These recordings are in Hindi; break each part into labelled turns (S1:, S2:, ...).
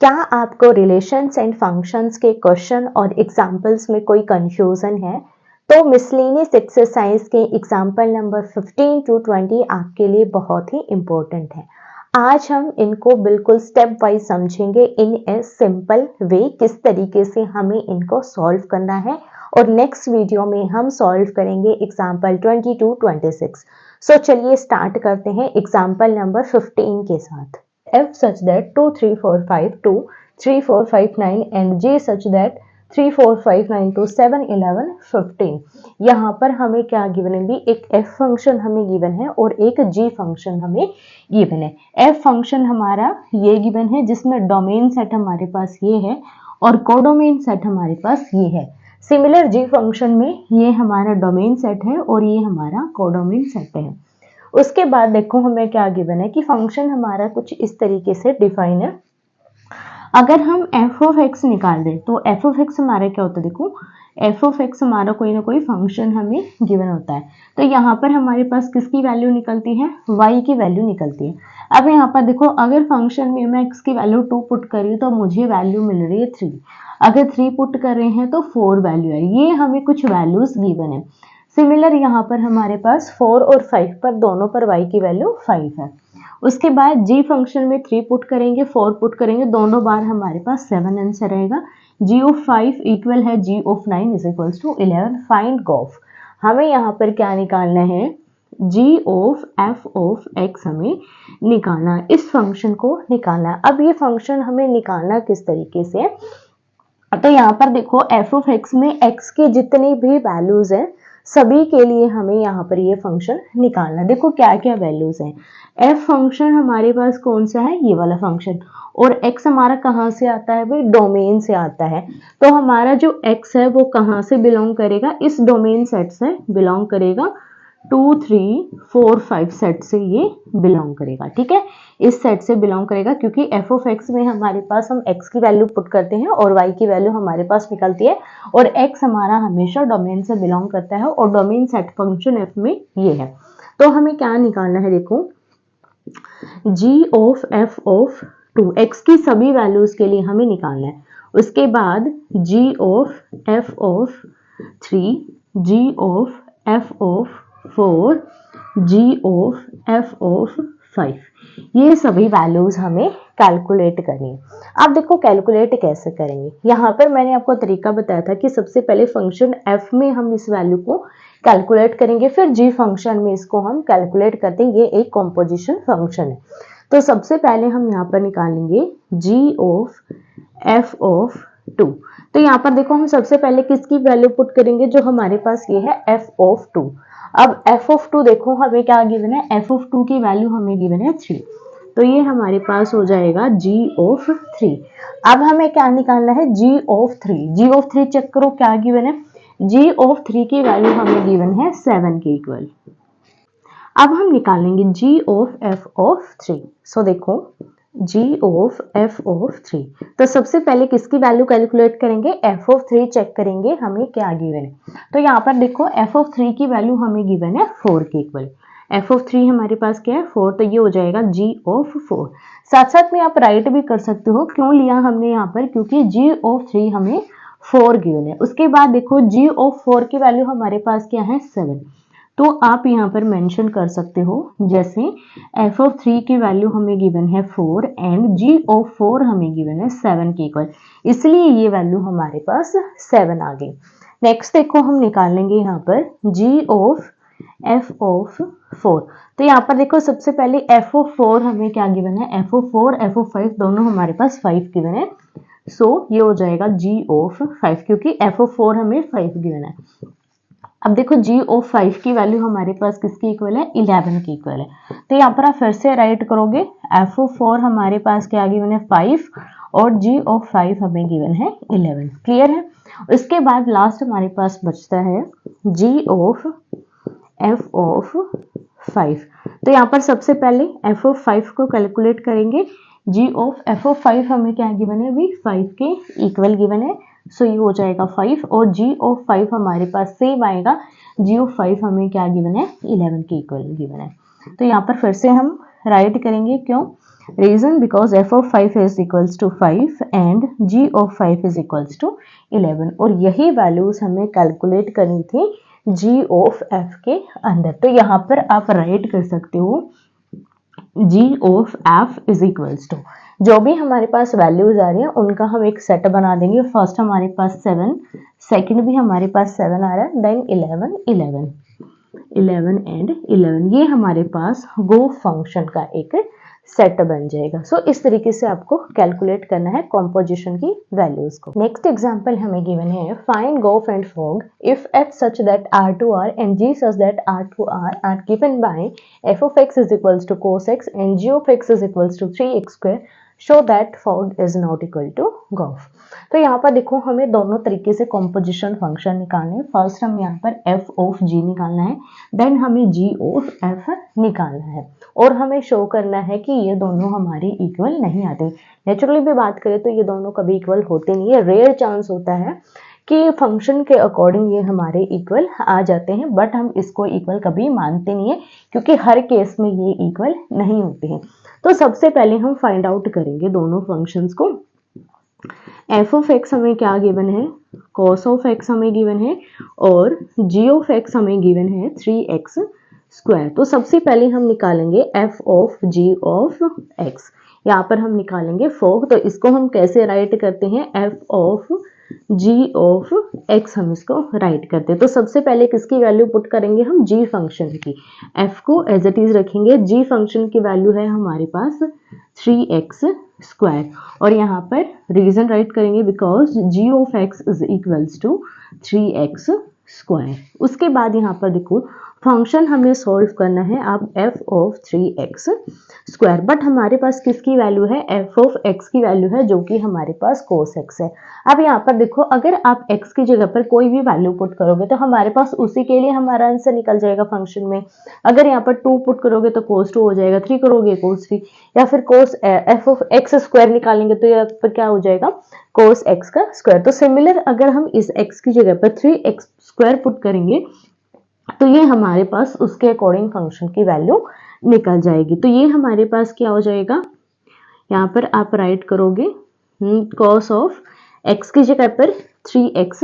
S1: क्या आपको रिलेशंस एंड फंक्शंस के क्वेश्चन और एग्जाम्पल्स में कोई कंफ्यूजन है तो मिसलेनियस एक्सरसाइज के एग्जाम्पल नंबर 15 to 20 आपके लिए बहुत ही इम्पोर्टेंट है। आज हम इनको बिल्कुल स्टेप वाइज समझेंगे इन ए सिंपल वे, किस तरीके से हमें इनको सॉल्व करना है और नेक्स्ट वीडियो में हम सॉल्व करेंगे एग्जाम्पल 20 to 26। सो चलिए स्टार्ट करते हैं एग्जाम्पल नंबर 15 के साथ। F such that 2, 3, 4, 5, 2, 3, 4, 5, 9 and J such that 3, 4, 5, 9 to 7, 11, 15। यहाँ पर हमें क्या गिवन है भी, एक F फंक्शन हमें गिवन है और एक G फंक्शन हमें गिवन है। F फंक्शन हमारा ये गिवन है जिसमें डोमेन सेट हमारे पास ये है और कोडोमेन सेट हमारे पास ये है। सिमिलर G फंक्शन में ये हमारा डोमेन सेट है और ये हमारा कोडोमेन सेट है। उसके बाद देखो हमें क्या गिवन है कि फंक्शन हमारा कुछ इस तरीके से डिफाइन है। अगर हम एफ ऑफ एक्स निकाल दें तो एफ ऑफ एक्स हमारा क्या होता है, देखो एफ ऑफ एक्स हमारा कोई ना कोई फंक्शन हमें गिवन होता है। तो यहाँ पर हमारे पास किसकी वैल्यू निकलती है, वाई की वैल्यू निकलती है। अब यहाँ पर देखो अगर फंक्शन में मैं एक्स की वैल्यू 2 पुट कर रही हूँ तो मुझे वैल्यू मिल रही है 3। अगर 3 पुट कर रहे हैं तो 4 वैल्यू है। ये हमें कुछ वैल्यूज गिवन है। सिमिलर यहाँ पर हमारे पास 4 और 5 पर दोनों पर y की वैल्यू 5 है। उसके बाद g फंक्शन में 3 पुट करेंगे, 4 पुट करेंगे, दोनों बार हमारे पास 7 आंसर रहेगा। g ऑफ 5 इक्वल है g of 9 is equals to 11। Find गॉफ। हमें यहाँ पर क्या निकालना है, g of f of x हमें निकालना है, इस फंक्शन को निकालना है। अब ये फंक्शन हमें निकालना किस तरीके से, तो यहाँ पर देखो f ऑफ x में x के जितनी भी वैल्यूज हैं सभी के लिए हमें यहाँ पर ये फंक्शन निकालना। देखो क्या क्या वैल्यूज हैं। f फंक्शन हमारे पास कौन सा है, ये वाला फंक्शन, और x हमारा कहाँ से आता है भाई, डोमेन से आता है। तो हमारा जो x है वो कहाँ से बिलोंग करेगा, इस डोमेन सेट से बिलोंग करेगा। 2, 3, 4, 5 सेट से ये बिलोंग करेगा। ठीक है, इस सेट से बिलोंग करेगा क्योंकि f ऑफ x में हमारे पास हम x की वैल्यू पुट करते हैं और y की वैल्यू हमारे पास निकलती है और x हमारा हमेशा डोमेन से बिलोंग करता है और डोमेन सेट फंक्शन f में ये है। तो हमें क्या निकालना है, देखो g of f of 2, x की सभी वैल्यूज के लिए हमें निकालना है। उसके बाद g of f of 3, g of f of 4, g of f of 5, ये सभी वैल्यूज हमें कैलकुलेट करनी है। अब देखो कैलकुलेट कैसे करेंगे, यहाँ पर मैंने आपको तरीका बताया था कि सबसे पहले फंक्शन f में हम इस वैल्यू को कैलकुलेट करेंगे, फिर g फंक्शन में इसको हम कैलकुलेट करते हैं। ये एक कॉम्पोजिशन फंक्शन है। तो सबसे पहले हम यहाँ पर निकालेंगे g ऑफ f ऑफ 2। तो यहाँ पर देखो हम सबसे पहले किसकी वैल्यू पुट करेंगे, जो हमारे पास ये है f ऑफ 2। अब f ऑफ 2 देखो हमें क्या गिवन है, f ऑफ 2 की वैल्यू हमें गिवन है 3। तो ये हमारे पास हो जाएगा g ऑफ 3। अब हमें क्या निकालना है, g of 3। g of 3 check करो क्या गिवन है, g ऑफ 3 की वैल्यू हमें गिवन है 7 के इक्वल। अब हम निकालेंगे g ऑफ f ऑफ 3। सो देखो g ऑफ f ऑफ 3, तो सबसे पहले किसकी वैल्यू कैलकुलेट करेंगे, f ऑफ 3 चेक करेंगे हमें क्या गिवन है। तो यहाँ पर देखो f ऑफ 3 की वैल्यू हमें गिवन है 4 के इक्वल। f ऑफ 3 हमारे पास क्या है 4, तो ये हो जाएगा g ऑफ 4। साथ साथ में आप राइट भी कर सकते हो, क्यों लिया हमने यहाँ पर, क्योंकि g ऑफ 3 हमें 4 गिवन है। उसके बाद देखो g ऑफ 4 की वैल्यू हमारे पास क्या है 7, तो आप यहाँ पर मेंशन कर सकते हो, जैसे f ऑफ 3 की वैल्यू हमें गिवन है 4 एंड g ऑफ 4 हमें गिवन है 7 के इक्वल, इसलिए ये वैल्यू हमारे पास 7 आ गई। नेक्स्ट देखो हम निकालेंगे यहाँ पर g ऑफ f ऑफ 4। तो यहाँ पर देखो सबसे पहले f ऑफ 4 हमें क्या गिवन है, f ऑफ 4 f ऑफ 5 दोनों हमारे पास 5 गिवन है। सो ये हो जाएगा g ऑफ 5, क्योंकि f ऑफ 4 हमें 5 गिवन है। अब देखो g ऑफ 5 की वैल्यू हमारे पास किसकी इक्वल है, 11 की इक्वल है। तो यहाँ पर आप फिर से राइट करोगे, f ऑफ 4 हमारे पास क्या गिवन है 5 और g ऑफ 5 हमें गिवन है 11। क्लियर है। उसके बाद लास्ट हमारे पास बचता है g ऑफ f ऑफ 5। तो यहाँ पर सबसे पहले f ऑफ 5 को कैलकुलेट करेंगे। g ऑफ f ऑफ 5 हमें क्या गिवन है, भी 5 के इक्वल गिवन है। सो ये हो जाएगा 5 और g ऑफ 5 हमारे पास सेम आएगा, g ऑफ 5 हमें क्या गिवन है 11 के इक्वल गिवन है। तो यहाँ पर फिर से हम राइट करेंगे, क्यों, reason because f of 5 is equals to 5 and g of 5 is equals to 11 और यही वैल्यूज हमें कैलकुलेट करनी थी g ऑफ f के अंदर। तो यहाँ पर आप राइट कर सकते हो g of f is equals to जो भी हमारे पास वैल्यूज आ रही है उनका हम एक सेट बना देंगे। फर्स्ट हमारे पास 7, सेकंड भी हमारे पास 7 आ रहा है, देन 11 एंड 11 ये हमारे पास गो फंक्शन का एक सेट बन जाएगा। सो इस तरीके से आपको कैलकुलेट करना है कॉम्पोजिशन की वैल्यूज को। नेक्स्ट एग्जांपल हमें गिवन है फाइंड गोफ and fog if f such that r to r and g such that r to r are given by f of x is equals to cos x and g of x is equals to 3x square show that fog is not equal to gof। तो यहाँ पर देखो हमें दोनों तरीके से कॉम्पोजिशन फंक्शन निकालने हैं। फर्स्ट हम यहाँ पर f ऑफ g निकालना है, देन हमें g ऑफ f निकालना है और हमें शो करना है कि ये दोनों हमारे इक्वल नहीं आते। नेचुरली भी बात करें तो ये दोनों कभी इक्वल होते नहीं है, रेयर चांस होता है कि फंक्शन के अकॉर्डिंग ये हमारे इक्वल आ जाते हैं, बट हम इसको इक्वल कभी मानते नहीं है क्योंकि हर केस में ये इक्वल नहीं होते हैं। तो सबसे पहले हम फाइंड आउट करेंगे दोनों फंक्शंस को। f ऑफ x हमें क्या गिवन है, cos ऑफ x हमें गिवन है और g ऑफ x हमें गिवन है 3x स्क्वायर। तो सबसे पहले हम निकालेंगे f of g of x। यहाँ पर हम निकालेंगे फॉग, तो इसको हम कैसे राइट करते हैं, f of g of x हम इसको राइट करते हैं। तो सबसे पहले किसकी वैल्यू पुट करेंगे हम, g फंक्शन की। f को एज इट इज रखेंगे, g फंक्शन की वैल्यू है हमारे पास 3x स्क्वायर और यहाँ पर रीजन राइट करेंगे because g of x is equals to 3x square. उसके बाद यहाँ पर देखो फंक्शन हमें सॉल्व करना है अब f of 3x square, but हमारे पास किसकी वैल्यू है, f ऑफ x की वैल्यू है जो कि हमारे पास cos x है। अब यहाँ पर देखो अगर आप x की जगह पर कोई भी वैल्यू पुट करोगे तो हमारे पास उसी के लिए हमारा आंसर निकल जाएगा फंक्शन में। अगर यहाँ पर 2 पुट करोगे तो cos 2 हो जाएगा, 3 करोगे cos 3 या फिर cos f of x square निकालेंगे तो यहाँ पर क्या हो जाएगा cos x का स्क्वायर। तो सिमिलर अगर हम इस x की जगह पर 3x स्क्वायर पुट करेंगे तो ये हमारे पास उसके अकॉर्डिंग फंक्शन की वैल्यू निकल जाएगी। तो ये हमारे पास क्या हो जाएगा, यहाँ पर आप राइट करोगे cos ऑफ x की जगह पर 3x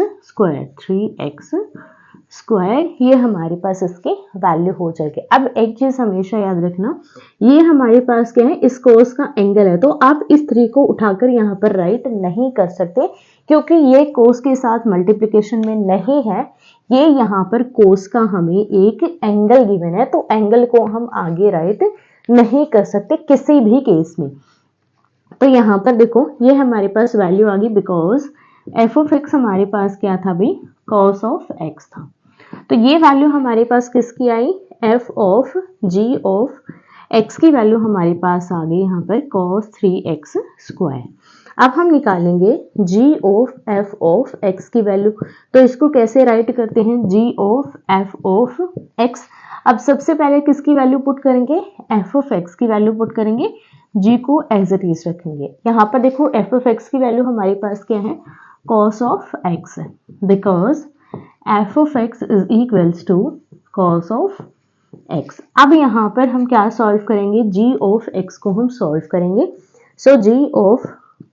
S1: स्क्वायर, ये हमारे पास इसके वैल्यू हो जाएगी। अब एक चीज हमेशा याद रखना, ये हमारे पास क्या है, इस कोस का एंगल है, तो आप इस 3 को उठाकर यहाँ पर राइट नहीं कर सकते क्योंकि ये कोस के साथ मल्टीप्लिकेशन में नहीं है, ये यहाँ पर कोस का हमें एक एंगल गिवन है, तो एंगल को हम आगे राइट नहीं कर सकते किसी भी केस में। तो यहाँ पर देखो ये हमारे पास वैल्यू आ गई बिकॉज f ऑफ x हमारे पास क्या था भाई, cos ऑफ x था। तो ये वैल्यू हमारे पास किसकी आई, f of g of x की वैल्यू हमारे पास आ गई यहाँ पर cos 3x स्क्वायर। अब हम निकालेंगे g of f of x की वैल्यू, तो इसको कैसे राइट करते हैं, g of f of x। अब सबसे पहले किसकी वैल्यू पुट करेंगे, f ऑफ x की वैल्यू पुट करेंगे, g को एज इट इज रखेंगे। यहाँ पर देखो f ऑफ x की वैल्यू हमारे पास क्या है, cos ऑफ x है because f of x is equals to cos of x। अब यहाँ पर हम क्या सॉल्व करेंगे, g ऑफ x को हम सॉल्व करेंगे। सो g ऑफ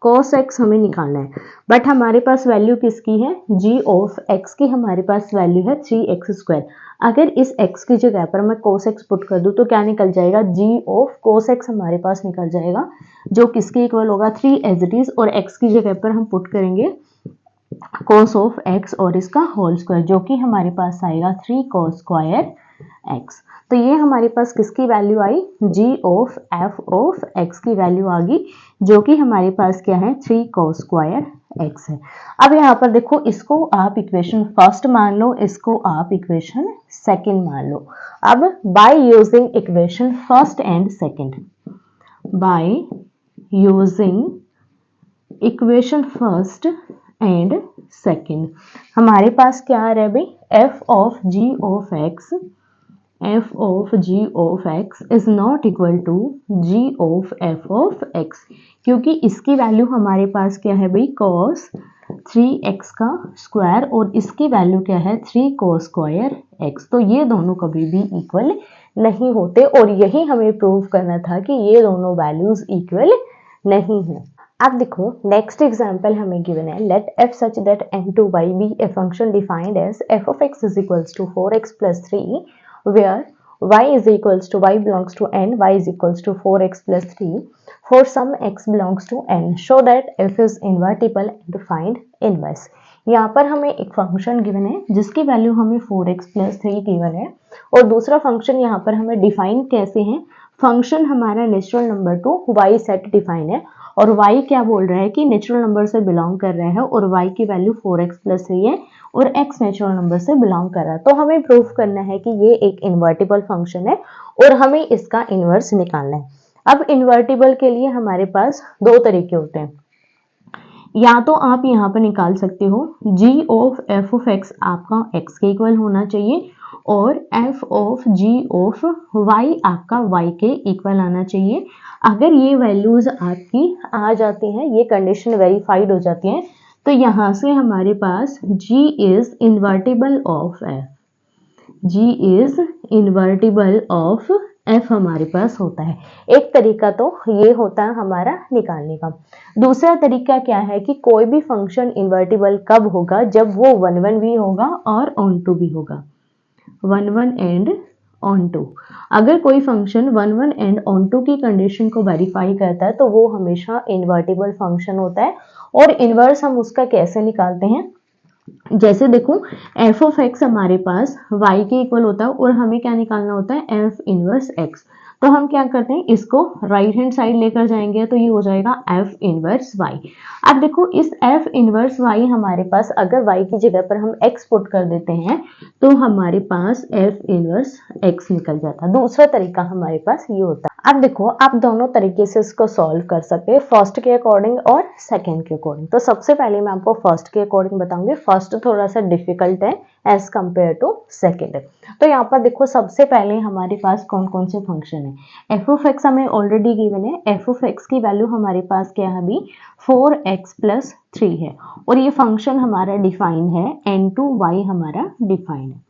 S1: cos x हमें निकालना है, बट हमारे पास वैल्यू किसकी है, g ऑफ x की हमारे पास वैल्यू है 3x स्क्वायर। अगर इस x की जगह पर मैं cos x पुट कर दूं तो क्या निकल जाएगा, g ऑफ cos x हमारे पास निकल जाएगा जो किसके इक्वल होगा 3 एज इट इज, और x की जगह पर हम पुट करेंगे cos ऑफ x और इसका होल स्क्वायर जो कि हमारे पास आएगा 3 cos स्क्वायर x। तो ये हमारे पास किसकी value I, g of f of x की वैल्यू आ गई जो कि हमारे पास क्या है 3 cos स्क्वायर x है। अब यहाँ पर देखो इसको आप इक्वेशन फर्स्ट मान लो, इसको आप इक्वेशन सेकंड मान लो। अब by using equation first and second, by using equation first and second हमारे पास क्या आ रहा है भाई, f of g of x, f of g of x is not equal to g of f of x, क्योंकि इसकी वैल्यू हमारे पास क्या है भाई cos 3x का स्क्वायर और इसकी वैल्यू क्या है 3 cos स्क्वायर x। तो ये दोनों कभी भी इक्वल नहीं होते और यही हमें प्रूव करना था कि ये दोनों वैल्यूज इक्वल नहीं है। अब देखो नेक्स्ट एग्जांपल हमें गिवन है, let f such that n to y be a function defined as f of x is equals to 4x plus 3 where y is equals to y belongs to n, y is equals to 4x plus 3 for some x belongs to n, show that f is invertible and find inverse। यहाँ पर हमें एक फंक्शन गिवन है जिसकी वैल्यू हमें 4x प्लस 3 गिवन है और दूसरा फंक्शन यहाँ पर हमें डिफाइन कैसे है, फंक्शन हमारा natural number two y set define है और y क्या बोल रहा है कि नेचुरल नंबर से बिलोंग कर रहा है और y की वैल्यू 4x प्लस 3 है और x नेचुरल नंबर से बिलोंग कर रहा है। तो हमें प्रूफ करना है कि ये एक इन्वर्टिबल फंक्शन है और हमें इसका इन्वर्स निकालना है। अब इन्वर्टिबल के लिए हमारे पास दो तरीके होते हैं, या तो आप यहाँ पर निकाल सकते हो g of f of x आपका x के इक्वल होना चाहिए और f of g of y आपका y के इक्वल आना चाहिए। अगर ये वैल्यूज आपकी आ जाती हैं, ये कंडीशन वेरीफाइड हो जाती है, तो यहाँ से हमारे पास g is invertible of f, g is invertible of f हमारे पास होता है। एक तरीका तो ये होता है हमारा निकालने का। दूसरा तरीका क्या है कि कोई भी फंक्शन इन्वर्टिबल कब होगा, जब वो 1 1 भी होगा और ऑन टू भी होगा, 1 1 एंड ऑन टू। अगर कोई फंक्शन 1 1 एंड ऑन टू की कंडीशन को वेरीफाई करता है तो वो हमेशा इन्वर्टिबल फंक्शन होता है। और इन्वर्स हम उसका कैसे निकालते हैं, जैसे देखो f ऑफ x हमारे पास y के इक्वल होता है और हमें क्या निकालना होता है, f इनवर्स x। तो हम क्या करते हैं, इसको राइट हैंड साइड लेकर जाएंगे तो ये हो जाएगा f इनवर्स y। अब देखो इस f इनवर्स y हमारे पास अगर y की जगह पर हम x पुट कर देते हैं तो हमारे पास f इनवर्स x निकल जाता है। दूसरा तरीका हमारे पास ये होता है। अब देखो आप दोनों तरीके से इसको सॉल्व कर सकते हैं, फर्स्ट के अकॉर्डिंग और सेकंड के अकॉर्डिंग। तो सबसे पहले मैं आपको फर्स्ट के अकॉर्डिंग बताऊंगी। फर्स्ट थोड़ा सा डिफिकल्ट है एज कंपेयर टू सेकंड। तो यहाँ पर देखो सबसे पहले हमारे पास कौन कौन से फंक्शन है। f ऑफ x हमें ऑलरेडी गिवन है, f ऑफ x की वैल्यू हमारे पास क्या है अभी 4x प्लस 3 है और ये फंक्शन हमारा डिफाइन है, n टू y हमारा डिफाइन है।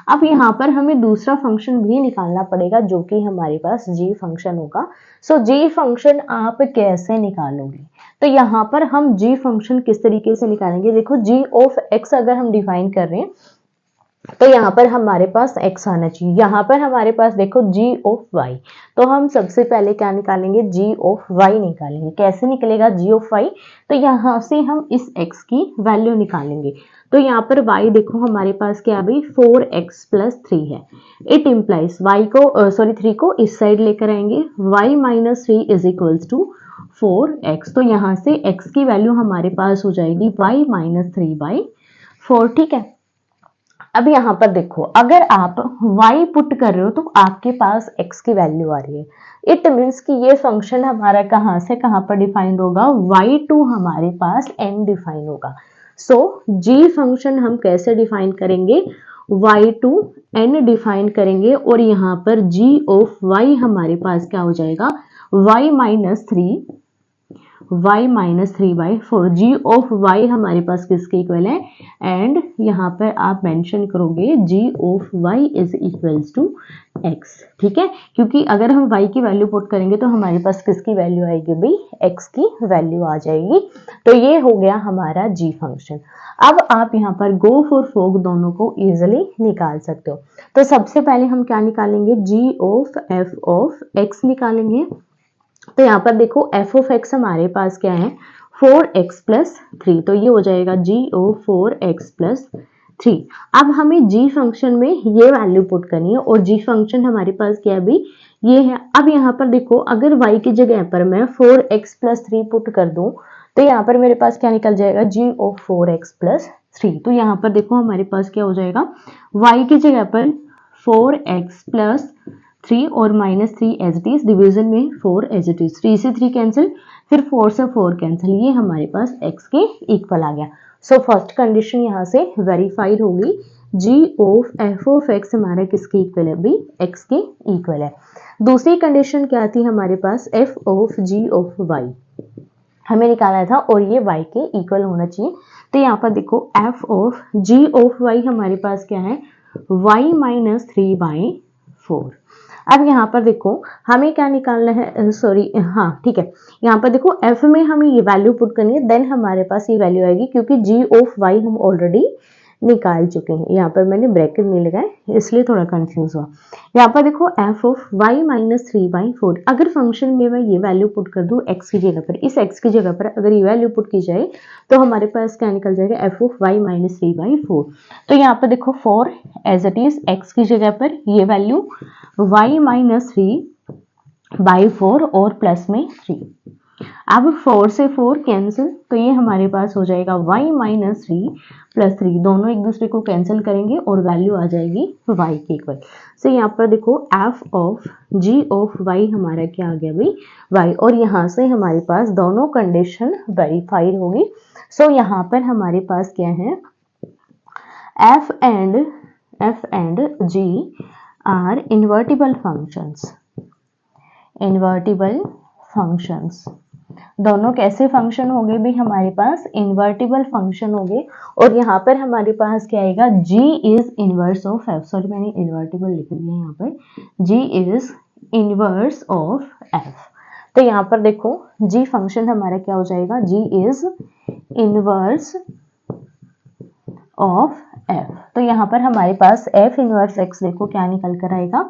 S1: अब यहाँ पर हमें दूसरा फंक्शन भी निकालना पड़ेगा जो कि हमारे पास g फंक्शन होगा। सो g फंक्शन आप कैसे निकालोगे, तो यहाँ पर हम g फंक्शन किस तरीके से निकालेंगे, देखो g ऑफ x अगर हम डिफाइन कर रहे हैं तो यहाँ पर हमारे पास x आना चाहिए, यहाँ पर हमारे पास देखो g ऑफ y। तो हम सबसे पहले क्या निकालेंगे, g ऑफ y निकालेंगे। कैसे निकलेगा g ऑफ y, तो यहाँ से हम इस x की वैल्यू निकालेंगे। तो यहाँ पर y देखो हमारे पास क्या भाई 4x प्लस 3 है। इट इम्प्लाइज y को 3 को इस साइड लेकर आएंगे, y minus 3 is equals to 4x। तो यहाँ से x की वैल्यू हमारे पास हो जाएगी y माइनस 3/4। ठीक है। अब यहाँ पर देखो अगर आप y पुट कर रहे हो तो आपके पास x की वैल्यू आ रही है। इट मीन्स कि ये फंक्शन हमारा कहाँ से कहाँ पर डिफाइंड होगा, y2 हमारे पास n डिफाइन होगा। सो g फंक्शन हम कैसे डिफाइन करेंगे, y2 n डिफाइन करेंगे और यहाँ पर g ऑफ y हमारे पास क्या हो जाएगा y minus 3/4। g of y हमारे पास किसके इक्वल है, एंड यहाँ पर आप मेंशन करोगे g of y is equals to x। ठीक है, क्योंकि अगर हम y की वैल्यू पुट करेंगे तो हमारे पास किसकी वैल्यू आएगी भाई, x की वैल्यू आ जाएगी। तो ये हो गया हमारा g फंक्शन। अब आप यहाँ पर गो फॉर फोक दोनों को इजिली निकाल सकते हो। तो सबसे पहले हम क्या निकालेंगे, g of f of x निकालेंगे। तो यहाँ पर देखो f ऑफ x हमारे पास क्या है 4x प्लस 3, तो ये हो जाएगा g ऑफ 4x प्लस 3। अब हमें g फंक्शन में ये वैल्यू पुट करनी है और g फंक्शन हमारे पास क्या है अभी ये है। अब यहाँ पर देखो अगर y की जगह पर मैं 4x प्लस 3 पुट कर दूं तो यहाँ पर मेरे पास क्या निकल जाएगा g ऑफ 4x प्लस 3। तो यहाँ पर देखो हमारे पास क्या हो जाएगा, y की जगह पर 4x प्लस 3 और minus 3 as it is, division में 4 एज इट इज, 3 से 3 कैंसिल, फिर 4 से 4 कैंसिल, ये हमारे पास x के इक्वल आ गया। सो फर्स्ट कंडीशन यहाँ से वेरीफाइड होगी, g of f of x हमारा किसके इक्वल है भाई, x के इक्वल है। दूसरी कंडीशन क्या थी हमारे पास, f of g of y हमें निकाला था और ये y के इक्वल होना चाहिए। तो यहाँ पर देखो f of g of y हमारे पास क्या है y माइनस 3/4। अब यहाँ पर देखो हमें क्या निकालना है, सॉरी हाँ ठीक है, यहाँ पर देखो f में हमें ये वैल्यू पुट करनी है, देन हमारे पास ये वैल्यू आएगी, क्योंकि g ऑफ y हम ऑलरेडी निकाल चुके हैं। यहाँ पर मैंने ब्रैकेट नहीं लगाए इसलिए थोड़ा कंफ्यूज हुआ। यहाँ पर देखो f ऑफ y माइनस 3/4, अगर फंक्शन में मैं ये वैल्यू पुट कर दूँ x की जगह पर, इस x की जगह पर अगर ये वैल्यू पुट की जाए तो हमारे पास क्या निकल जाएगा, f ऑफ y माइनस 3/4। तो यहाँ पर देखो 4 एज इट इज x की जगह पर ये वैल्यू y माइनस 3/4 और प्लस में 3। अब 4 से 4 कैंसिल, तो ये हमारे पास हो जाएगा y माइनस 3 प्लस 3, दोनों एक दूसरे को कैंसिल करेंगे और वैल्यू आ जाएगी y के इक्वल। सो यहाँ पर देखो f of g of y हमारा क्या आ गया भाई, y, और यहाँ से हमारे पास दोनों कंडीशन वेरीफाइड होगी। सो यहाँ पर हमारे पास क्या है, f and g are invertible functions. Invertible functions दोनों कैसे फंक्शन हो गए भी, हमारे पास इन्वर्टिबल फंक्शन हो गए, और यहाँ पर हमारे पास क्या आएगा, g is inverse of f, sorry मैंने इन्वर्टिबल लिख दिया यहाँ पर, g is inverse of f। तो यहाँ पर देखो g फंक्शन हमारा क्या हो जाएगा, g is inverse of f। तो यहाँ पर हमारे पास f इनवर्स x देखो क्या निकल कर आएगा,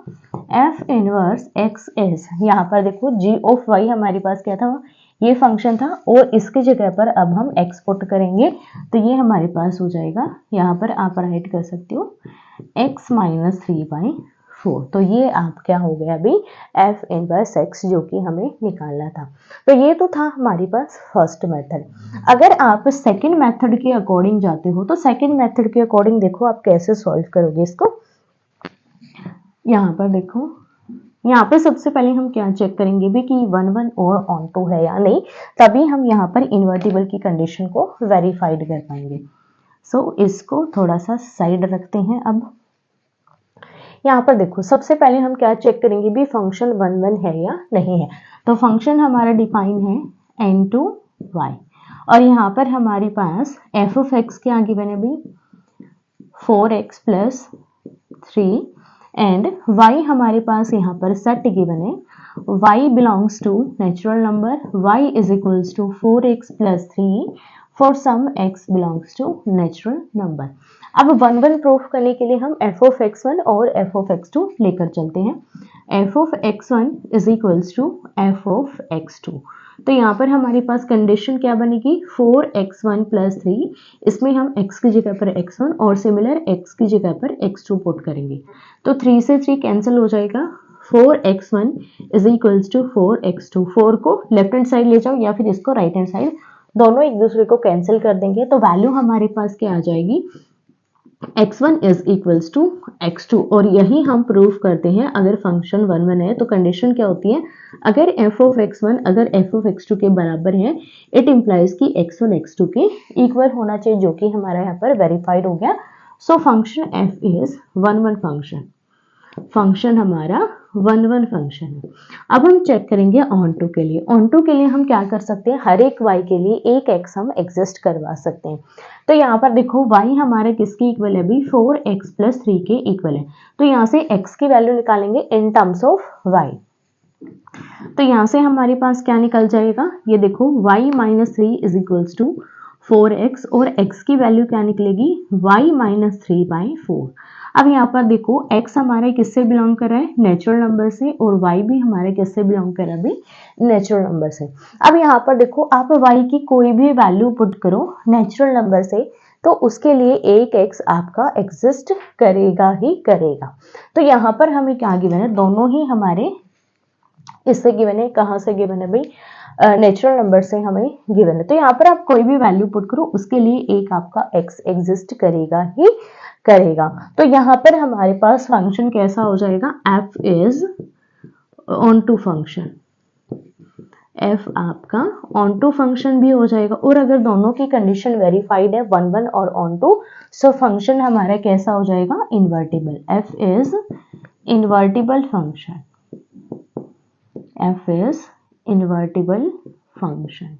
S1: f इनवर्स x इज, यहाँ पर देखो g ऑफ y हमारे पास क्या था, ये फंक्शन था, और इसकी जगह पर अब हम x पुट करेंगे तो ये हमारे पास हो जाएगा, यहाँ पर आप राइट कर सकते हो x माइनस 3/4। तो ये आप क्या हो गया अभी, f इनवर्स x जो कि हमें निकालना था। तो ये तो था हमारे पास फर्स्ट मेथड। अगर आप सेकंड मेथड के अकॉर्डिंग जाते हो तो सेकंड मेथड के अकॉर्डिंग देखो आप कैसे सॉल्व करोगे इसको। यहाँ पर देखो, यहाँ पर सबसे पहले हम क्या चेक करेंगे भी कि 1 1 और ऑन टू है या नहीं, तभी हम यहाँ पर इन्वर्टिबल की कंडीशन को वेरीफाइड कर पाएंगे। सो इसको थोड़ा सा साइड रखते हैं। अब यहाँ पर देखो सबसे पहले हम क्या चेक करेंगे भी, फंक्शन 1 1 है या नहीं है। तो फंक्शन हमारा डिफाइन है n2y, और यहाँ पर हमारे पास f ऑफ x क्या गिवन है भी, 4x प्लस 3, एंड y हमारे पास यहाँ पर सेट गिवन है, y belongs to natural number, y is equals to 4x plus 3 for some x belongs to natural number. अब 1 1 प्रूफ करने के लिए हम f ऑफ x1 और f ऑफ x2 लेकर चलते हैं। f of x1 is equals to f of x2। तो यहाँ पर हमारे पास कंडीशन क्या बनेगी, 4x1 प्लस 3, इसमें हम x की जगह पर x1 और सिमिलर x की जगह पर x2 पुट करेंगे। तो 3 से 3 कैंसिल हो जाएगा, 4x1 is equals to 4x2। 4 को लेफ्ट हैंड साइड ले जाओ या फिर इसको राइट हैंड साइड, दोनों एक दूसरे को कैंसिल कर देंगे तो वैल्यू हमारे पास क्या आ जाएगी, x1 is equals to x2। और यही हम प्रूफ करते हैं अगर फंक्शन 1 1 है तो कंडीशन क्या होती है, अगर f ऑफ x1 अगर f ऑफ x2 के बराबर है, इट इम्प्लाइज कि x1 x2 के इक्वल होना चाहिए, जो कि हमारा यहाँ पर वेरीफाइड हो गया। So function f is 1 1 function, function हमारा 1 1 फंक्शन है। अब हम चेक करेंगे ऑन टू के लिए। ऑन टू के लिए हम क्या कर सकते हैं, हर एक y के लिए एक x हम एग्जिस्ट करवा सकते हैं। तो यहाँ पर देखो y हमारा किसके इक्वल है भी, 4x प्लस 3 के इक्वल है। तो यहाँ से x की वैल्यू निकालेंगे इन टर्म्स ऑफ y। तो यहाँ से हमारे पास क्या निकल जाएगा, ये देखो y minus 3 is equals to 4x, और x की वैल्यू क्या निकलेगी, y माइनस 3/4। अब यहाँ पर देखो x हमारा किससे बिलोंग कर रहा है, नेचुरल नंबर से, और y भी हमारे किससे बिलोंग कर रहा है भी, नेचुरल नंबर से। अब यहाँ पर देखो आप y की कोई भी वैल्यू पुट करो नेचुरल नंबर से, तो उसके लिए एक x आपका एग्जिस्ट करेगा ही करेगा। तो यहाँ पर हमें क्या गिवन है, दोनों ही हमारे इससे गिवन है, कहाँ से गिवन है भाई, नेचुरल नंबर से हमें गिवन है। तो यहाँ पर आप कोई भी वैल्यू पुट करो उसके लिए एक आपका x एग्जिस्ट करेगा ही करेगा। तो यहाँ पर हमारे पास फंक्शन कैसा हो जाएगा, f is onto function, f आपका ऑन टू फंक्शन भी हो जाएगा। और अगर दोनों की कंडीशन वेरीफाइड है 1 1 और ऑन टू, सो फंक्शन हमारा कैसा हो जाएगा, invertible, f is invertible function, f is invertible function.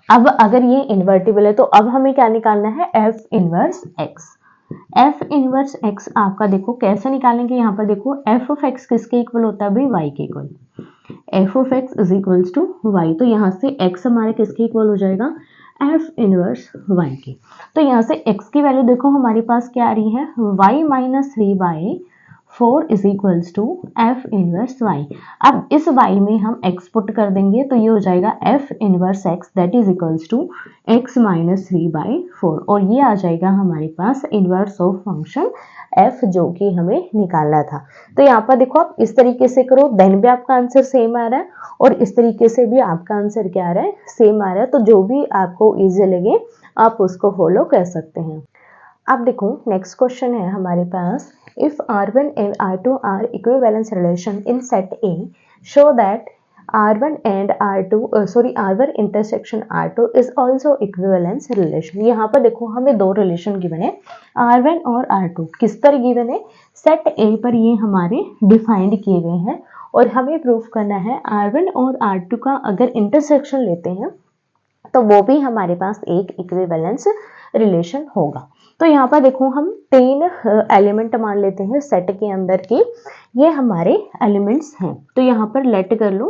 S1: अब अगर ये इन्वर्टिबल है तो अब हमें क्या निकालना है, f inverse x। F inverse x आपका देखो कैसे निकालेंगे, यहाँ पर देखो एफ ऑफ एक्स किसके इक्वल होता है भाई, वाई के equal, f of x is equals to y. तो यहाँ से एक्स हमारे किसके इक्वल हो जाएगा, एफ इनवर्स वाई के। तो यहाँ से एक्स की वैल्यू देखो हमारे पास क्या आ रही है, y minus 3/4 is equals to f inverse y. अब इस वाई में हम एक्स पुट कर देंगे तो ये हो जाएगा f inverse x that is equals to x minus 3/4 और ये आ जाएगा हमारे पास इनवर्स ऑफ फंक्शन एफ जो कि हमें निकालना था। तो यहाँ पर देखो आप इस तरीके से करो देन भी आपका आंसर सेम आ रहा है और इस तरीके से भी आपका आंसर क्या आ रहा है, सेम आ रहा है। तो जो भी आपको इजी लगे आप उसको फॉलो कर सकते हैं। अब देखो नेक्स्ट क्वेश्चन है हमारे पास, if R1 and R2 are equivalence relation in set A, show that R1 and R1 intersection R2 is also equivalence relation। यहाँ पर देखो हमें दो रिलेशन गिवन है, R1 और R2 किस पर गिवन है, सेट A पर ये हमारे डिफाइंड किए गए हैं और हमें प्रूफ करना है R1 और R2 का अगर इंटरसेक्शन लेते हैं तो वो भी हमारे पास एक इक्विवेलेंस रिलेशन होगा। तो यहाँ पर देखो हम तीन एलिमेंट मान लेते हैं सेट के अंदर की, ये हमारे एलिमेंट्स हैं। तो यहाँ पर लेट कर लो,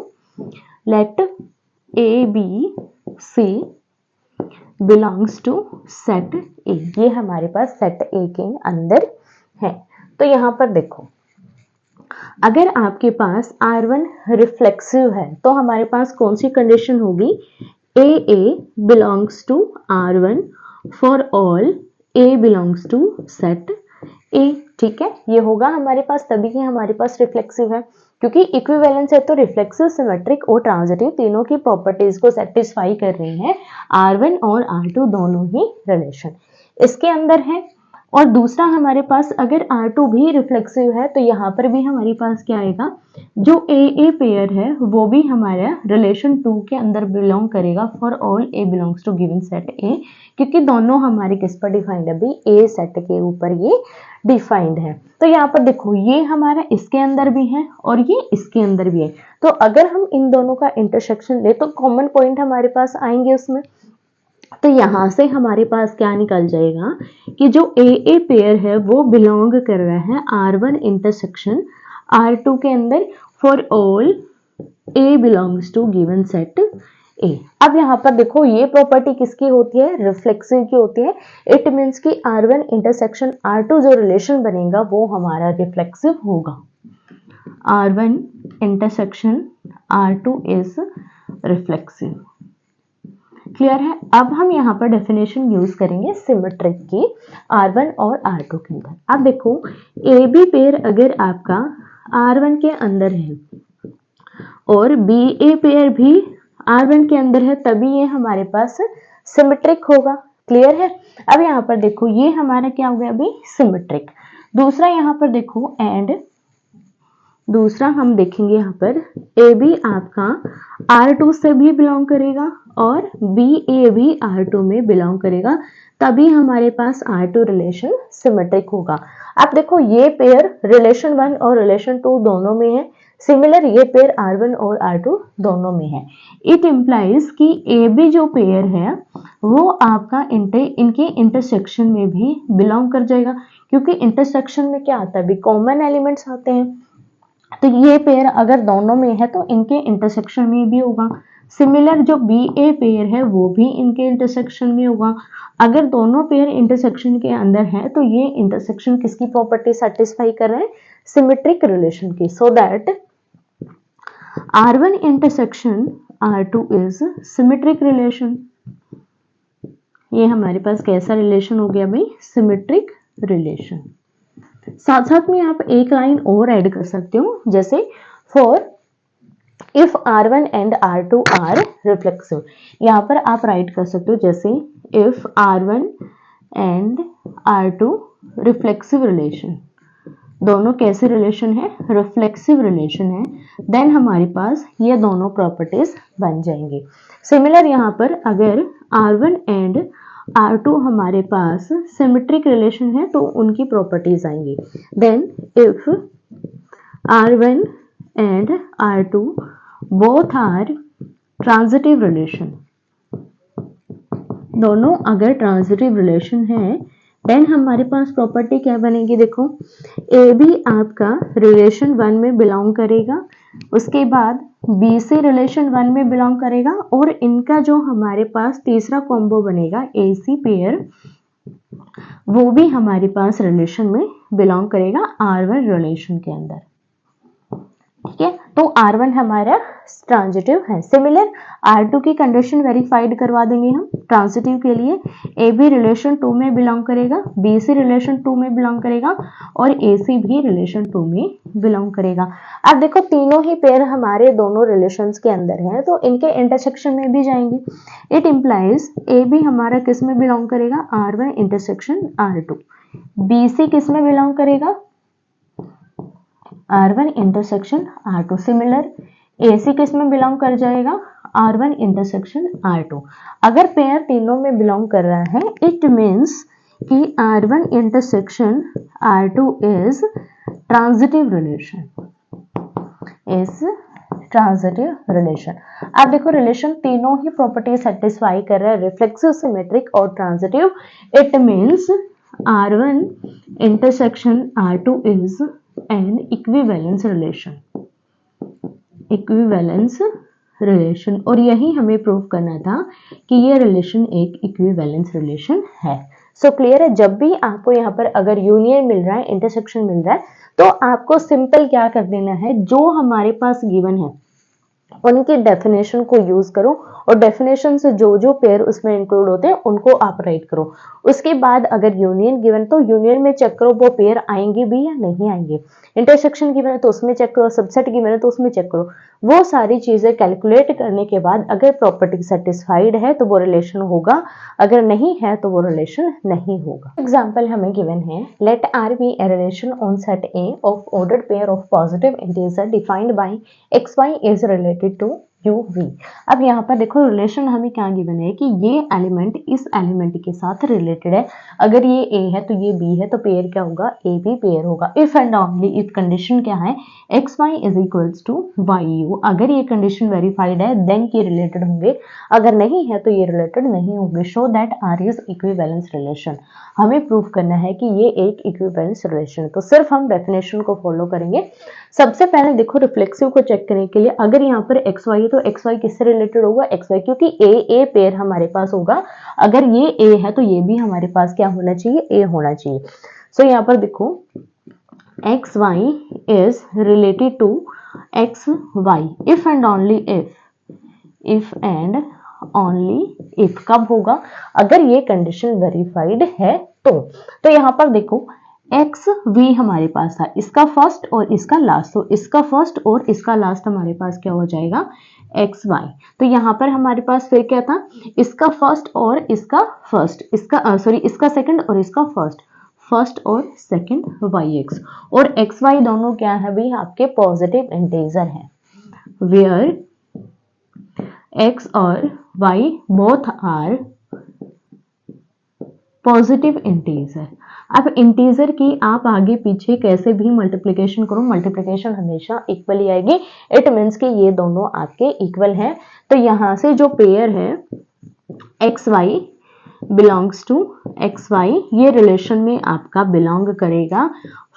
S1: let A B C belongs to set A, ये हमारे पास सेट ए के अंदर है। तो यहाँ पर देखो अगर आपके पास R1 रिफ्लेक्सिव है तो हमारे पास कौन सी कंडीशन होगी, A belongs to R1 for all A belongs to set A। ठीक है, ये होगा हमारे पास तभी कि हमारे पास रिफ्लेक्सिव है, क्योंकि इक्विवेलेंस है तो रिफ्लेक्सिव, सिमेट्रिक और ट्रांजिटिव तीनों की प्रॉपर्टीज को सेटिस्फाई कर रही है R1 और R2 दोनों ही रिलेशन इसके अंदर है। और दूसरा हमारे पास अगर R2 भी रिफ्लेक्सिव है तो यहाँ पर भी हमारे पास क्या आएगा, जो A पेयर है वो भी हमारा रिलेशन 2 के अंदर बिलोंग करेगा for all A belongs to given set A, क्योंकि दोनों हमारे किस पर डिफाइंड है भाई, A सेट के ऊपर ये डिफाइंड है। तो यहाँ पर देखो ये हमारा इसके अंदर भी है और ये इसके अंदर भी है, तो अगर हम इन दोनों का इंटरसेक्शन ले तो कॉमन पॉइंट हमारे पास आएंगे उसमें। तो यहाँ से हमारे पास क्या निकल जाएगा कि जो A पेयर है वो बिलोंग कर रहा है R1 इंटरसेक्शन R2 के अंदर for all A belongs to given set A। अब यहाँ पर देखो ये प्रॉपर्टी किसकी होती है, रिफ्लेक्सिव की होती है। इट मीन्स कि R1 इंटरसेक्शन R2 जो रिलेशन बनेगा वो हमारा रिफ्लेक्सिव होगा। R1 intersection R2 is reflexive. Clear है। अब हम यहाँ पर डेफिनेशन यूज करेंगे सिमेट्रिक की R1 और R2 के अंदर। अब देखो AB पेयर अगर आपका R1 के अंदर है और BA पेयर भी R1 के अंदर है तभी ये हमारे पास सिमेट्रिक होगा। क्लियर है। अब यहाँ पर देखो ये हमारा क्या हो गया अभी, सिमेट्रिक। दूसरा यहाँ पर देखो एंड दूसरा हम देखेंगे यहाँ पर AB आपका R2 से भी बिलोंग करेगा और BA भी R2 में बिलोंग करेगा, तभी हमारे पास R2 रिलेशन सिमेट्रिक होगा। अब देखो ये पेयर रिलेशन 1 और रिलेशन 2 दोनों में है, सिमिलर ये पेयर R1 और R2 दोनों में है। इट इम्प्लाइज कि AB जो पेयर है वो आपका इनके इंटरसेक्शन में भी बिलोंग कर जाएगा, क्योंकि इंटरसेक्शन में क्या आता है, कॉमन एलिमेंट्स आते हैं। तो ये पेयर अगर दोनों में है तो इनके इंटरसेक्शन में भी होगा। सिमिलर जो BA पेयर है वो भी इनके इंटरसेक्शन में होगा। अगर दोनों पेयर इंटरसेक्शन के अंदर है तो ये इंटरसेक्शन किसकी प्रॉपर्टी सेटिस्फाई कर रहे हैं, सिमेट्रिक रिलेशन की। So that R1 intersection R2 is symmetric relation. ये हमारे पास कैसा रिलेशन हो गया भाई, सिमेट्रिक रिलेशन। साथ साथ में आप एक लाइन और ऐड कर सकते हो, जैसे for if R1 and R2 are reflexive, यहाँ पर आप राइट कर सकते हो जैसे if R1 and R2 reflexive relation. दोनों कैसे रिलेशन है, रिफ्लेक्सिव रिलेशन है, देन हमारे पास ये दोनों प्रॉपर्टीज बन जाएंगी। सिमिलर यहाँ पर अगर R1 एंड R2 हमारे पास सिमेट्रिक रिलेशन है तो उनकी प्रॉपर्टीज आएंगी। Then if R1 and R2 both are transitive relation, दोनों अगर ट्रांजिटिव रिलेशन है देन हमारे पास प्रॉपर्टी क्या बनेगी, देखो ए बी आपका रिलेशन 1 में बिलोंग करेगा, उसके बाद बी से रिलेशन 1 में बिलोंग करेगा, और इनका जो हमारे पास तीसरा कॉम्बो बनेगा ए सी पेयर, वो भी हमारे पास रिलेशन में बिलोंग करेगा R1 रिलेशन के अंदर। ठीक है, तो R1 हमारा ट्रांजिटिव है। सिमिलर R2 की कंडीशन वेरीफाइड करवा देंगे हम ट्रांजिटिव के लिए। ए बी रिलेशन 2 में बिलोंग करेगा, बी सी रिलेशन 2 में बिलोंग करेगा, और ए सी भी रिलेशन 2 में बिलोंग करेगा। अब देखो तीनों ही पेयर हमारे दोनों रिलेशंस के अंदर हैं, तो इनके इंटरसेक्शन में भी जाएंगे। इट इम्प्लाइज ए बी हमारा किस में बिलोंग करेगा, R1 intersection R2। B C किस में बिलोंग करेगा, R1 intersection R2। Similar AC किस में बिलोंग कर जाएगा, R1 इंटरसेक्शन R2। अगर पेयर तीनों में बिलोंग कर रहा है, इट मीन्स कि R1 intersection R2 is transitive relation, is transitive relation. अब देखो रिलेशन तीनों ही प्रॉपर्टी सेटिस्फाई कर रहा है, रिफ्लेक्सिव, सिमेट्रिक और transitive. It means R1 intersection R2 is an equivalence relation, equivalence relation. और यही हमें प्रूव करना था कि ये रिलेशन एक इक्विवेलेंस रिलेशन है। सो क्लियर है, जब भी आपको यहाँ पर अगर यूनियन मिल रहा है, इंटरसेक्शन मिल रहा है, तो आपको सिंपल क्या कर देना है, जो हमारे पास गिवन है उनकी डेफिनेशन को यूज करो, और डेफिनेशन से जो जो पेयर उसमें इंक्लूड होते हैं उनको आप राइट करो। उसके बाद अगर यूनियन गिवन तो यूनियन में चेक करो वो पेयर आएंगे भी या नहीं आएंगे। इंटरसेक्शन गिवन है तो उसमें चेक करो, सबसेट गिवन है तो उसमें चेक करो। वो सारी चीजें कैलकुलेट करने के बाद अगर प्रॉपर्टी सेटिस्फाइड है तो वो रिलेशन होगा, अगर नहीं है तो वो रिलेशन नहीं होगा। एग्जाम्पल हमें गिवन है, let R be a relation on set A of ordered pair of positive integer defined by x y is related to u v. अब यहाँ पर देखो रिलेशन हमें क्या गिवन है कि ये एलिमेंट इस एलिमेंट के साथ रिलेटेड है। अगर ये ए है तो ये बी है, तो पेयर क्या होगा, ए बी पेयर होगा। If and only if condition क्या है, x y is equals to y u. अगर ये कंडीशन वेरीफाइड है देन ये रिलेटेड होंगे, अगर नहीं है तो ये रिलेटेड नहीं होंगे। Show that R is equivalence relation. हमें प्रूव करना है कि ये एक इक्विवेलेंस रिलेशन है, तो सिर्फ हम डेफिनेशन को फॉलो करेंगे। सबसे पहले देखो रिफ्लेक्सिव को चेक करने के लिए, अगर यहाँ पर एक्स वाई है तो एक्स वाई किससे रिलेटेड होगा, एक्स वाई, क्योंकि ए पेयर हमारे पास होगा। अगर ये ए है तो ये भी हमारे पास क्या होना चाहिए, ए होना चाहिए। सो यहाँ पर देखो x y is related to x y if and only if, if and only if कब होगा, अगर ये कंडीशन वेरीफाइड है तो यहाँ पर देखो एक्स वी हमारे पास था, इसका फर्स्ट और इसका लास्ट, तो इसका फर्स्ट और इसका लास्ट हमारे पास क्या हो जाएगा, एक्स वाई। तो यहाँ पर हमारे पास फिर क्या था, इसका फर्स्ट और इसका फर्स्ट, इसका सॉरी इसका सेकंड और इसका फर्स्ट, फर्स्ट और सेकंड वाई एक्स। और एक्स वाई दोनों क्या है भाई, आपके पॉजिटिव इंटीजर हैं, वेयर एक्स और y both are positive integer. अब इंटीजर की आप आगे पीछे कैसे भी मल्टीप्लिकेशन करो, मल्टीप्लिकेशन हमेशा इक्वल ही आएगी। इट मीन्स कि ये दोनों आपके इक्वल हैं। तो यहां से जो पेयर है x y belongs to x y, ये रिलेशन में आपका बिलोंग करेगा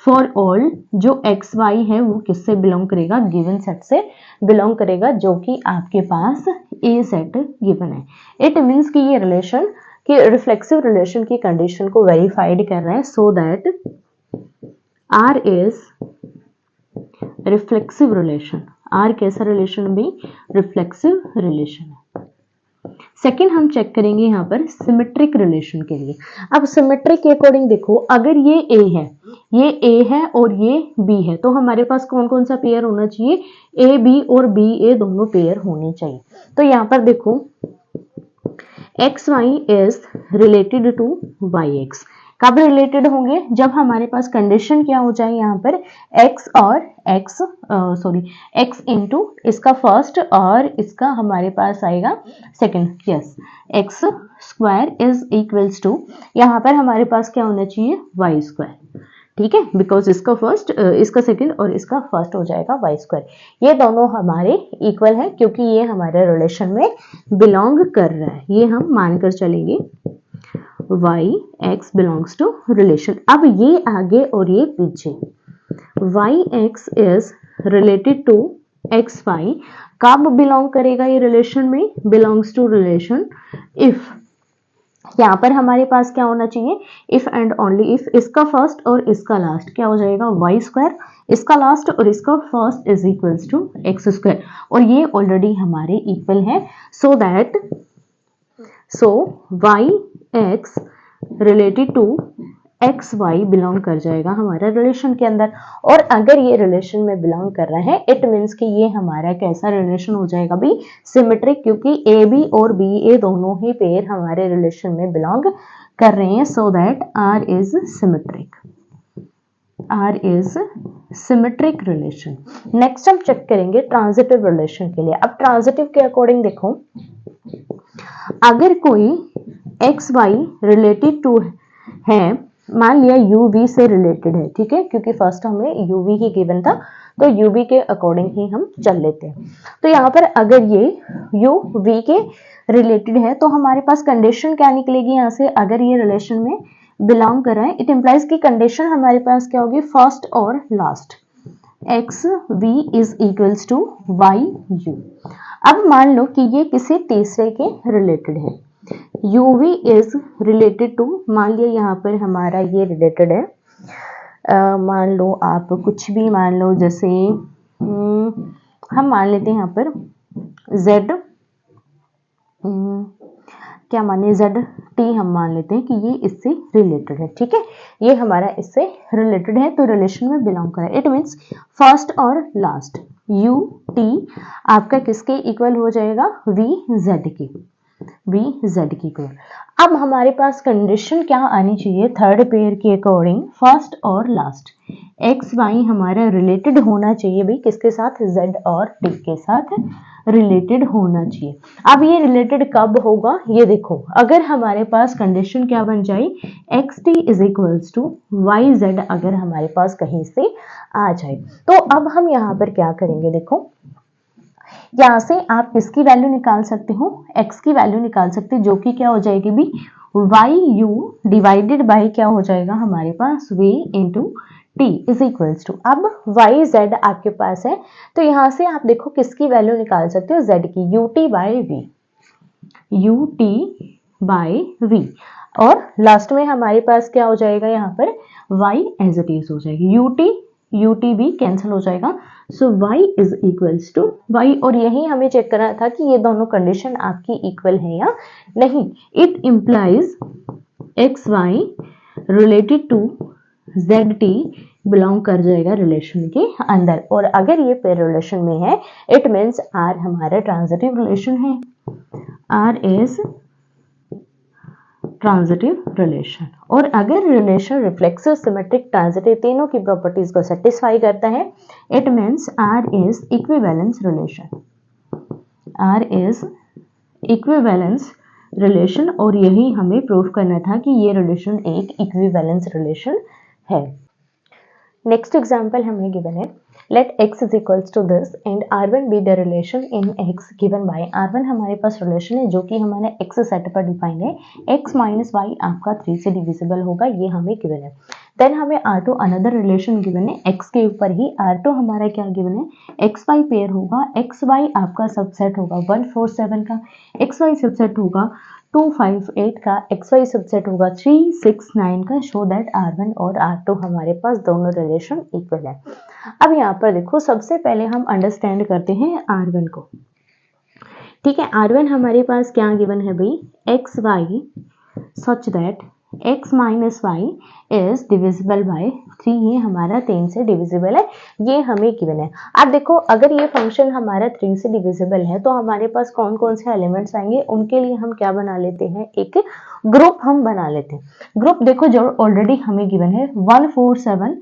S1: फॉर ऑल जो एक्स वाई है वो किससे बिलोंग करेगा, गिवन सेट से बिलोंग करेगा, जो कि आपके पास ए सेट गिवन है। इट मीन्स कि ये रिलेशन कि रिफ्लेक्सिव रिलेशन की कंडीशन को वेरीफाइड कर रहे हैं, so that R is reflexive relation. R कैसा रिलेशन भी, रिफ्लेक्सिव रिलेशन है। सेकेंड हम चेक करेंगे यहाँ पर सिमेट्रिक रिलेशन के लिए। अब सिमेट्रिक के अकॉर्डिंग देखो, अगर ये ए है, ये ए है और ये बी है, तो हमारे पास कौन कौन सा पेयर होना चाहिए, ए बी और बी ए दोनों पेयर होने चाहिए। तो यहाँ पर देखो x y is related to y x. कब रिलेटेड होंगे, जब हमारे पास कंडीशन क्या हो जाए, यहाँ पर x और x इंटू इसका फर्स्ट और इसका हमारे पास आएगा second, yes x square is equals to, यहाँ पर हमारे पास क्या होना चाहिए, वाई स्क्वायर। ठीक है, बिकॉज इसका फर्स्ट इसका सेकंड और इसका फर्स्ट हो जाएगा वाई स्क्वायर। ये दोनों हमारे इक्वल है क्योंकि ये हमारे रिलेशन में बिलोंग कर रहा है, ये हम मानकर चलेंगे। Y x belongs to relation. अब ये आगे और ये पीछे, y x is related to x y, कब बिलोंग करेगा ये रिलेशन में, बिलोंग्स टू रिलेशन इफ, यहाँ पर हमारे पास क्या होना चाहिए, इफ एंड ओनली इफ, इसका फर्स्ट और इसका लास्ट क्या हो जाएगा, वाई स्क्वायर, इसका लास्ट और इसका first is equals to x square, और ये ऑलरेडी हमारे इक्वल है, so that y x related to x y belong कर जाएगा हमारा रिलेशन के अंदर। और अगर ये रिलेशन में बिलोंग कर रहा है, इट मीन्स कि ये हमारा कैसा रिलेशन हो जाएगा भी, सिमेट्रिक, क्योंकि ए बी और बी ए दोनों ही पेयर हमारे रिलेशन में बिलोंग कर रहे हैं, so that R is symmetric, R is symmetric relation. Next हम चेक करेंगे ट्रांजिटिव रिलेशन के लिए। अब ट्रांजिटिव के अकॉर्डिंग देखो, अगर कोई एक्स वाई रिलेटेड टू है, मान लिया यू वी से रिलेटेड है, ठीक है, क्योंकि फर्स्ट हमें यू वी ही गिवन था, तो यू वी के अकॉर्डिंग ही हम चल लेते हैं। तो यहाँ पर अगर ये यू वी के रिलेटेड है, तो हमारे पास कंडीशन क्या निकलेगी यहाँ से, अगर ये रिलेशन में बिलोंग कर रहा है, इट इम्प्लाइज की कंडीशन हमारे पास क्या होगी, फर्स्ट और last, x v is equals to y u. अब मान लो कि ये किसी तीसरे के रिलेटेड है, u v is related to, मान लिया यहाँ पर हमारा ये रिलेटेड है, मान लो आप कुछ भी मान लो, जैसे हम मान लेते हैं यहाँ पर z, क्या माने z t, हम मान लेते हैं कि ये इससे रिलेटेड है, ठीक है, ये हमारा इससे रिलेटेड है, तो रिलेशन में बिलोंग कर रहा है, इट मीन्स फर्स्ट और लास्ट u t आपका किसके इक्वल हो जाएगा, v z के, v z की इक्वल। अब हमारे पास कंडीशन क्या आनी चाहिए, थर्ड पेयर के अकॉर्डिंग फर्स्ट और लास्ट एक्स वाई हमारा रिलेटेड होना चाहिए भाई, किसके साथ, z और t के साथ रिलेटेड होना चाहिए। अब ये रिलेटेड कब होगा, ये देखो, अगर हमारे पास कंडीशन क्या बन जाए, x t is equals to y z, अगर हमारे पास कहीं से आ जाए, तो अब हम यहाँ पर क्या करेंगे, देखो यहाँ से आप किसकी वैल्यू निकाल सकते हो, x की वैल्यू निकाल सकते हो, जो कि क्या हो जाएगी भी, वाई यू डिवाइडेड बाई क्या हो जाएगा हमारे पास, v into t is equals to, अब वाई जेड आपके पास है, तो यहाँ से आप देखो किसकी वैल्यू निकाल सकते हो, z की, u t by v, u t by v, और लास्ट में हमारे पास क्या हो जाएगा यहाँ पर, y एज इट इज हो जाएगी, यू टी भी कैंसिल हो जाएगा, so y is equals to y, और यही हमें चेक करना था कि ये दोनों कंडीशन आपकी इक्वल है या नहीं। It implies x y related to z t belong कर जाएगा रिलेशन के अंदर, और अगर ये पेयर रिलेशन में है, इट मीन्स आर हमारा ट्रांजिटिव रिलेशन है, आर इज ट्रांजिटिव रिलेशन। और अगर रिलेशन रिफ्लेक्सिव, सिमेट्रिक, ट्रांजिटिव तीनों की प्रॉपर्टीज को सेटिस्फाई करता है, it means R is equivalence relation, R is equivalence relation, और यही हमें प्रूव करना था कि ये रिलेशन एक इक्विवेलेंस रिलेशन है। नेक्स्ट एग्जाम्पल हमें गिवन है, let x is equals to this and r1 be the relation in x given by, r1 हमारे पास रिलेशन है जो कि हमारे x सेट पर डिफाइंड है, x माइनस वाई आपका 3 से डिविजिबल होगा, ये हमें गिवन है। देन हमें r2 अनदर रिलेशन गिवन है, x के ऊपर ही r2 हमारा क्या गिवन है, xy पेयर होगा, xy आपका सबसेट होगा 147 का, xy सबसेट होगा 258 का, xy सबसेट होगा 369 का, शो दैट r1 और r2 हमारे पास दोनों रिलेशन इक्वल है। अब यहाँ पर देखो, सबसे पहले हम अंडरस्टैंड करते हैं r1 को, ठीक है, r1 हमारे पास क्या गिवन है भाई, x y such that x minus y is divisible by 3, ये हमारा 3 से डिविजिबल है, ये हमें गिवन है। अब देखो, अगर ये फंक्शन हमारा 3 से डिविजिबल है, तो हमारे पास कौन कौन से एलिमेंट्स आएंगे, उनके लिए हम क्या बना लेते हैं, एक ग्रुप हम बना लेते हैं। ग्रुप देखो जो ऑलरेडी हमें गिवन है 147,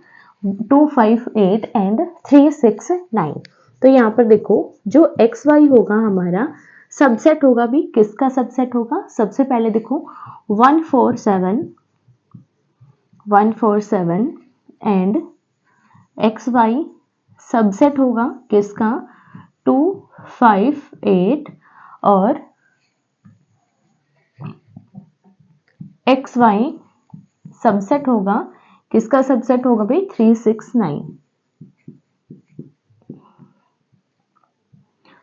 S1: 258 एंड 369, तो यहाँ पर देखो जो एक्स वाई होगा हमारा सबसेट होगा भी, किसका सबसेट होगा, सबसे पहले देखो 147 एंड एक्स वाई सबसेट होगा किसका, 258 और एक्स वाई सबसेट होगा, किसका सबसेट होगा भाई 3, 6, 9।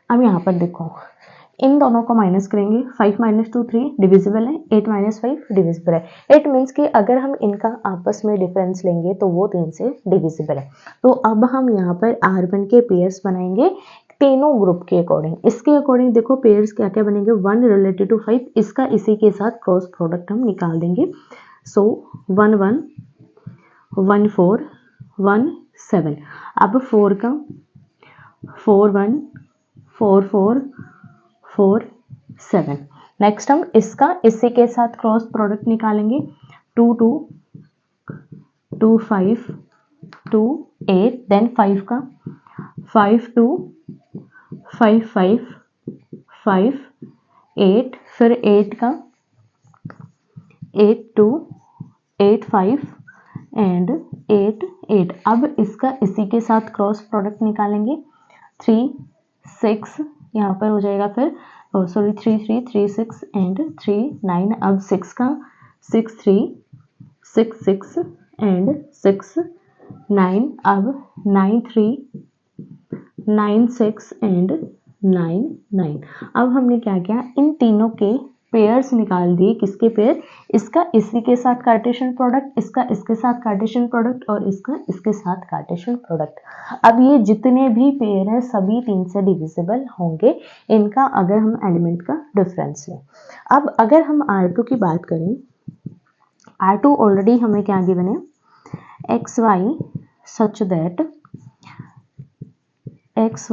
S1: अब यहाँ पर देखो इन दोनों को माइनस करेंगे, 5 - 2 3 डिविजिबल है, 8 - 5 डिविजिबल है। इट मीन्स कि अगर हम इनका आपस में डिफरेंस लेंगे तो वो 3 से डिविजिबल है। तो अब हम यहाँ पर R1 के पेयर्स बनाएंगे तीनों ग्रुप के अकॉर्डिंग। इसके अकॉर्डिंग देखो पेयर्स क्या क्या बनेंगे, 1 रिलेटेड टू 5, इसका इसी के साथ क्रॉस प्रोडक्ट हम निकाल देंगे। सो 1 1 1 4 1 7। अब 4 का 4 1 4 4 4 7। नेक्स्ट हम इसका इसी के साथ क्रॉस प्रोडक्ट निकालेंगे, 2 2 2 5 2 8, देन 5 का 5 2 5 5 5 8, फिर 8 का 8 2 8 5 एंड 8 8। अब इसका इसी के साथ क्रॉस प्रोडक्ट निकालेंगे, 3 6 यहाँ पर हो जाएगा, फिर सॉरी 3 3 3 6 एंड 3 9। अब 6 का 6 3 6 6 एंड 6 9। अब 9 3 9 6 एंड 9 9। अब हमने क्या किया, इन तीनों के पेयर्स निकाल दिए। किसके पेयर, इसका इसी के साथ कार्टेशियन प्रोडक्ट, इसका इसके साथ कार्टेशियन प्रोडक्ट और इसका इसके साथ कार्टेशियन प्रोडक्ट। अब ये जितने भी पेयर हैं सभी 3 से डिविजिबल होंगे इनका अगर हम एलिमेंट का डिफरेंस लें। अब अगर हम R2 की बात करें, R2 ऑलरेडी हमें क्या गिवन है, x y such that x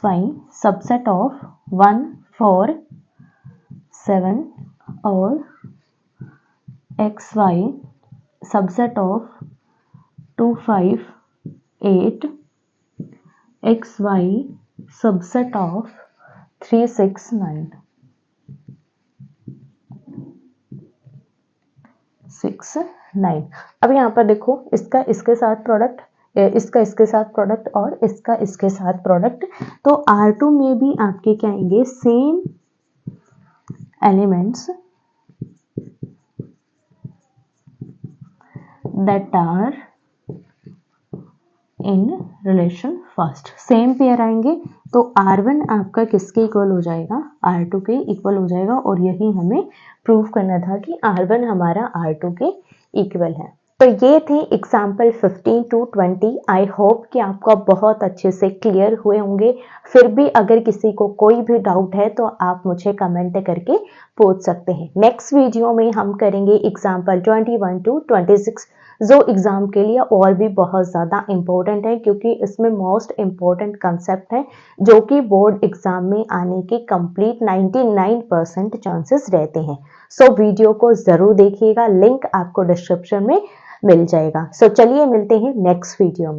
S1: y subset of 1 4 7 और x y subset of 2 5 8, x y subset of 3 6 9 6 9। अब यहाँ पर देखो इसका इसके साथ प्रोडक्ट, इसका इसके साथ प्रोडक्ट और इसका इसके साथ प्रोडक्ट। तो R2 में भी आपके क्या आएंगे, same elements that are in relation first, same pair आएंगे। तो R1 आपका किसके इक्वल हो जाएगा, R2 के इक्वल हो जाएगा। और यही हमें प्रूव करना था कि R1 हमारा R2 के इक्वल है। तो ये थे एग्जाम्पल 15 to 20। आई होप कि आपको बहुत अच्छे से क्लियर हुए होंगे। फिर भी अगर किसी को कोई भी डाउट है तो आप मुझे कमेंट करके पूछ सकते हैं। नेक्स्ट वीडियो में हम करेंगे एग्जाम्पल 21 to 26, जो एग्जाम के लिए और भी बहुत ज़्यादा इम्पोर्टेंट है क्योंकि इसमें मोस्ट इम्पोर्टेंट कंसेप्ट है जो कि बोर्ड एग्जाम में आने के कंप्लीट 99% चांसेस रहते हैं। सो वीडियो को ज़रूर देखिएगा, लिंक आपको डिस्क्रिप्शन में मिल जाएगा। सो चलिए मिलते हैं नेक्स्ट वीडियो में।